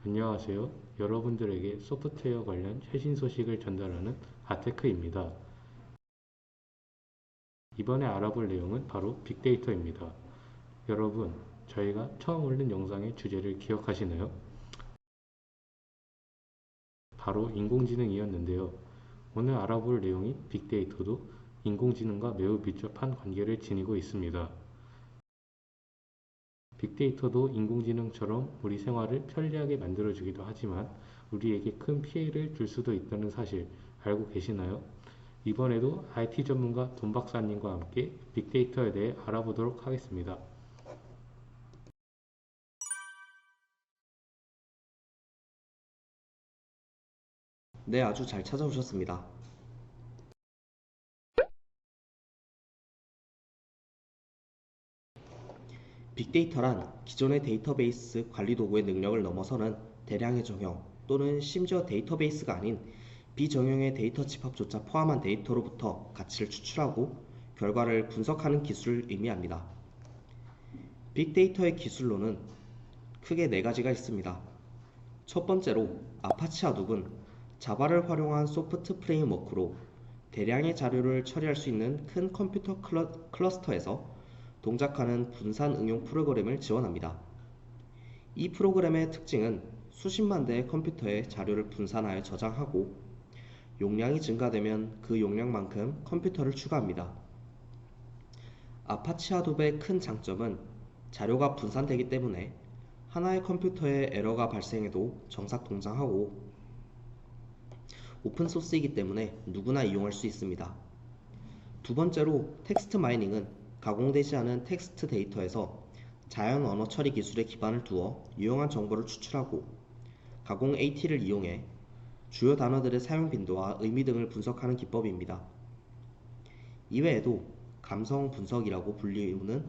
안녕하세요. 여러분들에게 소프트웨어 관련 최신 소식을 전달하는 아테크입니다. 이번에 알아볼 내용은 바로 빅데이터입니다. 여러분, 저희가 처음 올린 영상의 주제를 기억하시나요? 바로 인공지능이었는데요. 오늘 알아볼 내용인 빅데이터도 인공지능과 매우 밀접한 관계를 지니고 있습니다. 빅데이터도 인공지능처럼 우리 생활을 편리하게 만들어주기도 하지만 우리에게 큰 피해를 줄 수도 있다는 사실 알고 계시나요? 이번에도 IT 전문가 돈 박사님과 함께 빅데이터에 대해 알아보도록 하겠습니다. 네, 아주 잘 찾아오셨습니다. 빅데이터란 기존의 데이터베이스 관리 도구의 능력을 넘어서는 대량의 정형 또는 심지어 데이터베이스가 아닌 비정형의 데이터 집합조차 포함한 데이터로부터 가치를 추출하고 결과를 분석하는 기술을 의미합니다. 빅데이터의 기술로는 크게 네 가지가 있습니다. 첫 번째로 아파치 하둡은 자바를 활용한 소프트 프레임워크로 대량의 자료를 처리할 수 있는 큰 컴퓨터 클러스터에서 동작하는 분산 응용 프로그램을 지원합니다. 이 프로그램의 특징은 수십만 대의 컴퓨터에 자료를 분산하여 저장하고 용량이 증가되면 그 용량만큼 컴퓨터를 추가합니다. 아파치 하둡의 큰 장점은 자료가 분산되기 때문에 하나의 컴퓨터에 에러가 발생해도 정상 동작하고 오픈소스이기 때문에 누구나 이용할 수 있습니다. 두 번째로 텍스트 마이닝은 가공되지 않은 텍스트 데이터에서 자연 언어 처리 기술에 기반을 두어 유용한 정보를 추출하고 가공 AT를 이용해 주요 단어들의 사용 빈도와 의미 등을 분석하는 기법입니다. 이외에도 감성 분석이라고 불리우는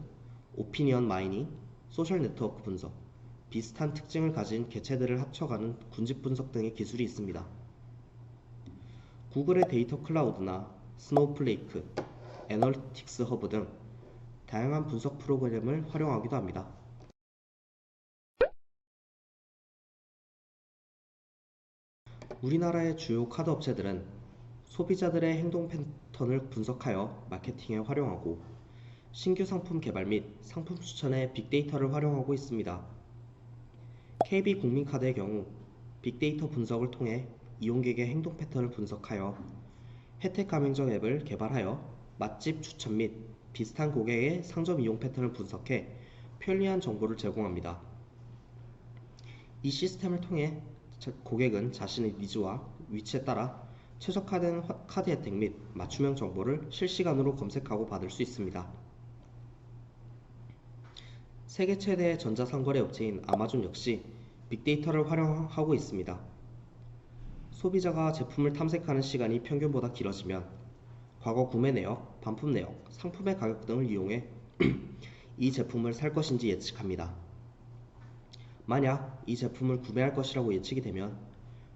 오피니언 마이닝, 소셜 네트워크 분석, 비슷한 특징을 가진 개체들을 합쳐가는 군집 분석 등의 기술이 있습니다. 구글의 데이터 클라우드나 스노우플레이크, 애널리틱스 허브 등 다양한 분석 프로그램을 활용하기도 합니다. 우리나라의 주요 카드 업체들은 소비자들의 행동 패턴을 분석하여 마케팅에 활용하고 신규 상품 개발 및 상품 추천에 빅데이터를 활용하고 있습니다. KB국민카드의 경우 빅데이터 분석을 통해 이용객의 행동 패턴을 분석하여 혜택 가맹점 앱을 개발하여 맛집 추천 및 비슷한 고객의 상점 이용 패턴을 분석해 편리한 정보를 제공합니다. 이 시스템을 통해 고객은 자신의 니즈와 위치에 따라 최적화된 카드 혜택 및 맞춤형 정보를 실시간으로 검색하고 받을 수 있습니다. 세계 최대의 전자상거래 업체인 아마존 역시 빅데이터를 활용하고 있습니다. 소비자가 제품을 탐색하는 시간이 평균보다 길어지면 과거 구매 내역, 반품 내역, 상품의 가격 등을 이용해 이 제품을 살 것인지 예측합니다. 만약 이 제품을 구매할 것이라고 예측이 되면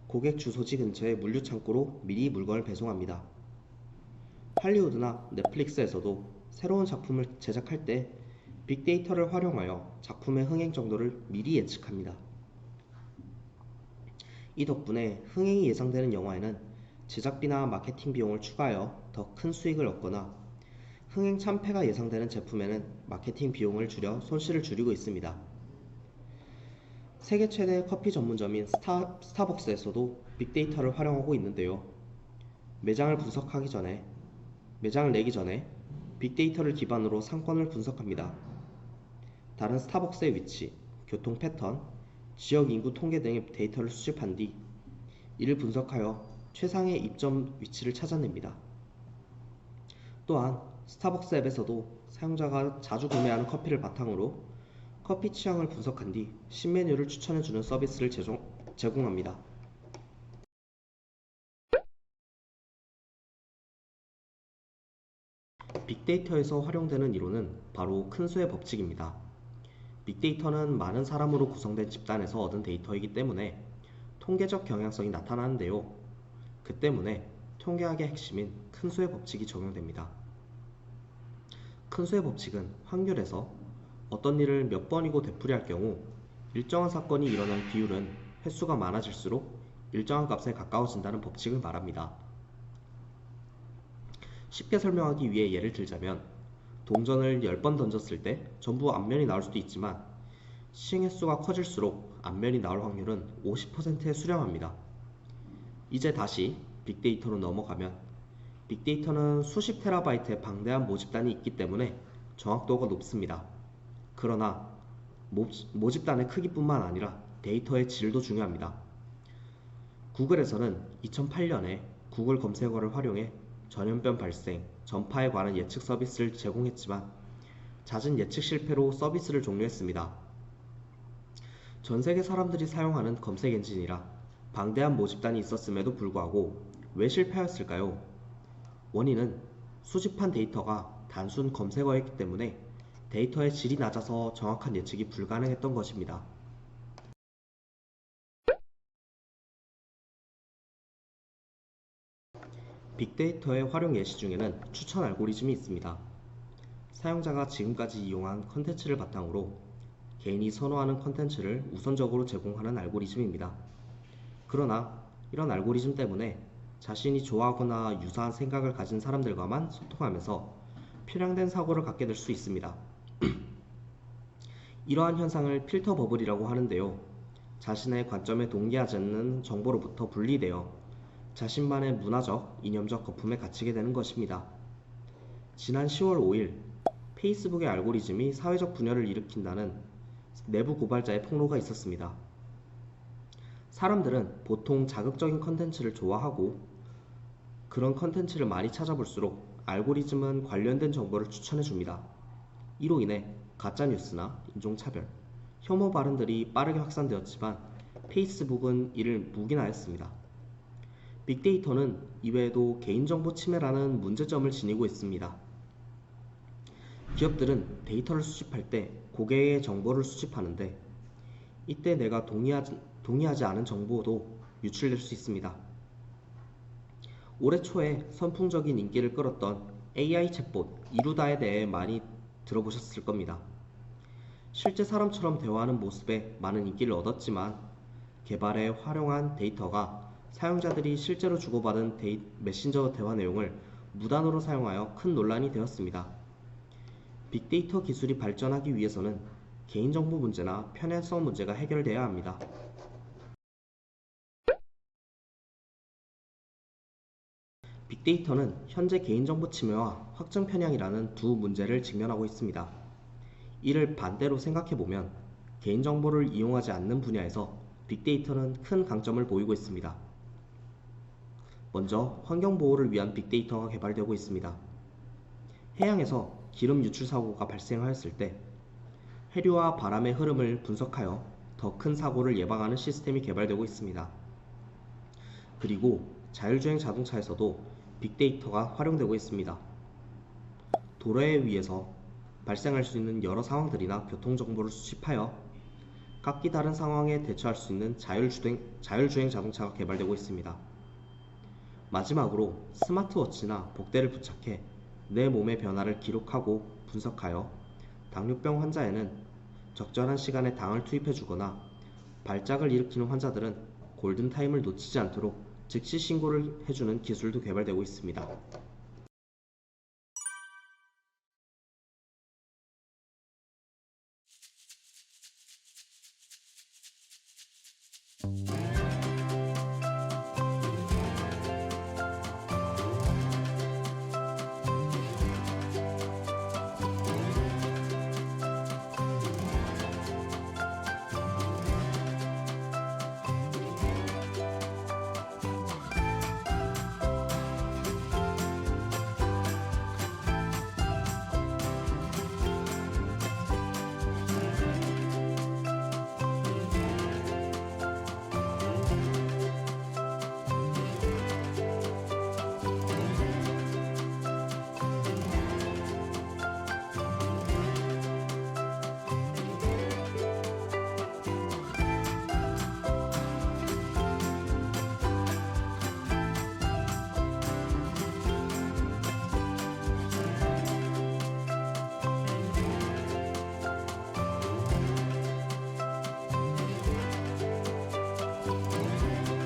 고객 주소지 근처의 물류 창고로 미리 물건을 배송합니다. 할리우드나 넷플릭스에서도 새로운 작품을 제작할 때 빅데이터를 활용하여 작품의 흥행 정도를 미리 예측합니다. 이 덕분에 흥행이 예상되는 영화에는 제작비나 마케팅 비용을 추가하여 더 큰 수익을 얻거나 흥행 참패가 예상되는 제품에는 마케팅 비용을 줄여 손실을 줄이고 있습니다. 세계 최대 커피 전문점인 스타벅스에서도 빅데이터를 활용하고 있는데요. 매장을 내기 전에 빅데이터를 기반으로 상권을 분석합니다. 다른 스타벅스의 위치, 교통 패턴, 지역 인구 통계 등의 데이터를 수집한 뒤 이를 분석하여 최상의 입점 위치를 찾아냅니다. 또한 스타벅스 앱에서도 사용자가 자주 구매하는 커피를 바탕으로 커피 취향을 분석한 뒤 신메뉴를 추천해주는 서비스를 제공합니다. 빅데이터에서 활용되는 이론은 바로 큰 수의 법칙입니다. 빅데이터는 많은 사람으로 구성된 집단에서 얻은 데이터이기 때문에 통계적 경향성이 나타나는데요. 그 때문에 통계학의 핵심인 큰 수의 법칙이 적용됩니다. 큰 수의 법칙은 확률에서 어떤 일을 몇 번이고 되풀이할 경우 일정한 사건이 일어날 비율은 횟수가 많아질수록 일정한 값에 가까워진다는 법칙을 말합니다. 쉽게 설명하기 위해 예를 들자면 동전을 10번 던졌을 때 전부 앞면이 나올 수도 있지만 시행 횟수가 커질수록 앞면이 나올 확률은 50%에 수렴합니다. 이제 다시 빅데이터로 넘어가면 빅데이터는 수십 테라바이트의 방대한 모집단이 있기 때문에 정확도가 높습니다. 그러나 모집단의 크기뿐만 아니라 데이터의 질도 중요합니다. 구글에서는 2008년에 구글 검색어를 활용해 전염병 발생, 전파에 관한 예측 서비스를 제공했지만 잦은 예측 실패로 서비스를 종료했습니다. 전 세계 사람들이 사용하는 검색 엔진이라 방대한 모집단이 있었음에도 불구하고 왜 실패하였을까요? 원인은 수집한 데이터가 단순 검색어였기 때문에 데이터의 질이 낮아서 정확한 예측이 불가능했던 것입니다. 빅데이터의 활용 예시 중에는 추천 알고리즘이 있습니다. 사용자가 지금까지 이용한 컨텐츠를 바탕으로 개인이 선호하는 컨텐츠를 우선적으로 제공하는 알고리즘입니다. 그러나 이런 알고리즘 때문에 자신이 좋아하거나 유사한 생각을 가진 사람들과만 소통하면서 편향된 사고를 갖게 될 수 있습니다. 이러한 현상을 필터 버블이라고 하는데요. 자신의 관점에 동의하지 않는 정보로부터 분리되어 자신만의 문화적, 이념적 거품에 갇히게 되는 것입니다. 지난 10월 5일 페이스북의 알고리즘이 사회적 분열을 일으킨다는 내부 고발자의 폭로가 있었습니다. 사람들은 보통 자극적인 컨텐츠를 좋아하고 그런 컨텐츠를 많이 찾아볼수록 알고리즘은 관련된 정보를 추천해줍니다. 이로 인해 가짜뉴스나 인종차별, 혐오 발언들이 빠르게 확산되었지만 페이스북은 이를 묵인하였습니다. 빅데이터는 이외에도 개인정보 침해라는 문제점을 지니고 있습니다. 기업들은 데이터를 수집할 때 고객의 정보를 수집하는데 이때 내가 동의하지 않은 정보도 유출될 수 있습니다. 올해 초에 선풍적인 인기를 끌었던 AI 챗봇 이루다에 대해 많이 들어보셨을 겁니다. 실제 사람처럼 대화하는 모습에 많은 인기를 얻었지만 개발에 활용한 데이터가 사용자들이 실제로 주고받은 메신저 대화 내용을 무단으로 사용하여 큰 논란이 되었습니다. 빅데이터 기술이 발전하기 위해서는 개인정보 문제나 편향성 문제가 해결돼야 합니다. 빅데이터는 현재 개인정보 침해와 확증 편향이라는 두 문제를 직면하고 있습니다. 이를 반대로 생각해보면 개인정보를 이용하지 않는 분야에서 빅데이터는 큰 강점을 보이고 있습니다. 먼저 환경보호를 위한 빅데이터가 개발되고 있습니다. 해양에서 기름 유출 사고가 발생하였을 때 해류와 바람의 흐름을 분석하여 더 큰 사고를 예방하는 시스템이 개발되고 있습니다. 그리고 자율주행 자동차에서도 빅데이터가 활용되고 있습니다. 도로에 의해서 발생할 수 있는 여러 상황들이나 교통정보를 수집하여 각기 다른 상황에 대처할 수 있는 자율주행 자동차가 개발되고 있습니다. 마지막으로 스마트워치나 복대를 부착해 내 몸의 변화를 기록하고 분석하여 당뇨병 환자에는 적절한 시간에 당을 투입해주거나 발작을 일으키는 환자들은 골든타임을 놓치지 않도록 즉시 신고를 해주는 기술도 개발되고 있습니다.